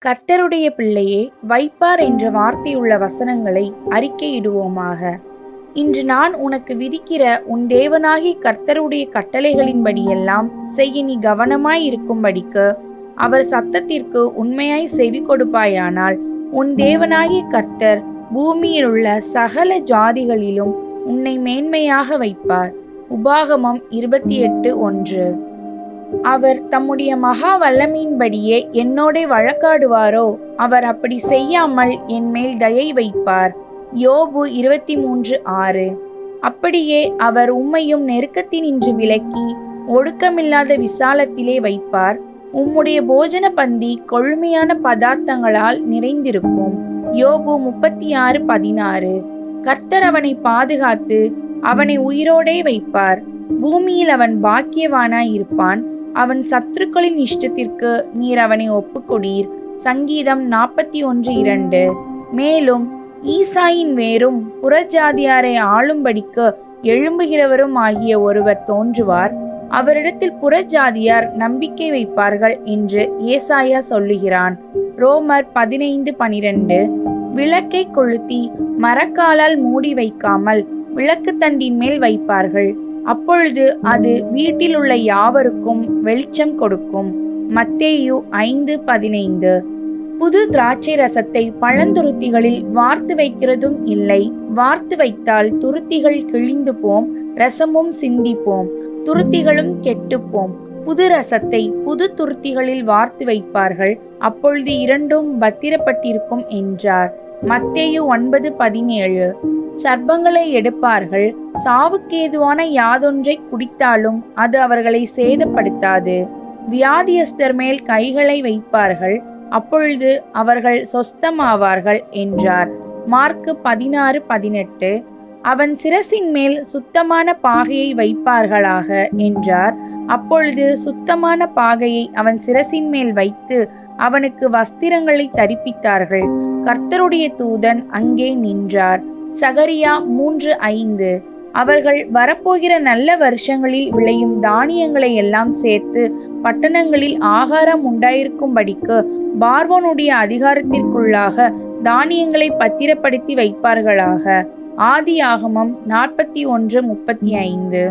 கர்த்தருடைய பிள்ளையே, வைப்பார் என்ற வார்த்தையுள்ள வசனங்களை அறிக்கையிடுவோமாக. இன்று நான் உனக்கு விதிக்கிற உன் தேவனாகிய கர்த்தருடைய கட்டளைகளின்படியெல்லாம் செய்ய நீ கவனமாயிருக்கும்படிக்கு அவர் சத்தத்திற்கு உண்மையாய் செவி கொடுப்பாயானால் உன் தேவனாகிய கர்த்தர் பூமியில் உள்ள சகல ஜாதிகளிலும் உன்னை மேன்மையாக வைப்பார். உபாகமம் 28:1. அவர் தம்முடைய மகா வல்லமையின்படியே என்னோடே வழக்காடுவாரோ, அவர் அப்படி செய்யாமல் என் மேல் தயை வைப்பார். யோபு 23:6. அப்படியே அவர் உம்மையும் நெருக்கத்தினின்று விலக்கி ஒடுக்கமில்லாத விசாலத்திலே வைப்பார். உம்முடைய போஜன பந்தி கொழுமையான பதார்த்தங்களால் நிறைந்திருக்கும். யோபு 36:16. கர்த்தர் அவனை பாதுகாத்து அவனை உயிரோடே வைப்பார். பூமியில் அவன் பாக்கியவானாய் இருப்பான். அவன் சத்துருக்களின் இஷ்டத்திற்கு நீர் அவனை ஒப்புக்கொடீர். சங்கீதம் 41:2. மேலும் ஈசாயின் வேரும் புறஜாதியாரை ஆளும்படிக்கு எழும்புகிறவரும் ஆகிய ஒருவர் தோன்றுவார். அவரிடத்தில் புறஜாதியார் நம்பிக்கை வைப்பார்கள் என்று ஏசாயா சொல்லுகிறான். ரோமர் 15:12. விளக்கை கொளுத்தி மரக்காலால் மூடி வைக்காமல் விளக்கு தண்டின் மேல் வைப்பார்கள். அப்பொழுது அது வீட்டில் உள்ள யாவருக்கும் வெளிச்சம் கொடுக்கும். மத்தேயு 5:15. புது திராட்சை ரசத்தை பழந்துருத்திகளில் வார்த்து வைக்கிறதும் இல்லை. வார்த்து வைத்தால் துருத்திகள் கிழிந்து போம், ரசமும் சிந்திப்போம், துருத்திகளும் கெட்டுப்போம். புது ரசத்தை புது துருத்திகளில் வார்த்து வைப்பார்கள். அப்பொழுது இரண்டும் பத்திரப்பட்டிருக்கும் என்றார். மத்தேயு 9:17. சர்ப்பங்களை எடுப்பார்கள். சாவுக்கேதுவான யாதொன்றை குடித்தாலும் அது அவர்களை சேதப்படுத்தாது. வியாதியஸ்தர் மேல் கைகளை வைப்பார்கள். அப்பொழுது அவர்கள் சொஸ்தமாவார்கள் என்றார். மார்க்கு 16:18. அவன் சிரசின் மேல் சுத்தமான பாகையை வைப்பார்களாக என்றார். அப்பொழுது சுத்தமான பாகையை அவன் சிரசின் மேல் வைத்து அவனுக்கு வஸ்திரங்களை தரிப்பித்தார்கள். கர்த்தருடைய தூதன் அங்கே நின்றார். சகரியா 3:5. அவர்கள் வரப்போகிற நல்ல வருஷங்களில் விளையும் தானியங்களை எல்லாம் சேர்த்து பட்டணங்களில் ஆகாரம் உண்டாயிருக்கும்படிக்கு பார்வோனுடைய அதிகாரத்திற்குள்ளாக தானியங்களை பத்திரப்படுத்தி வைப்பார்களாக. ஆதியாகமம் 41:35.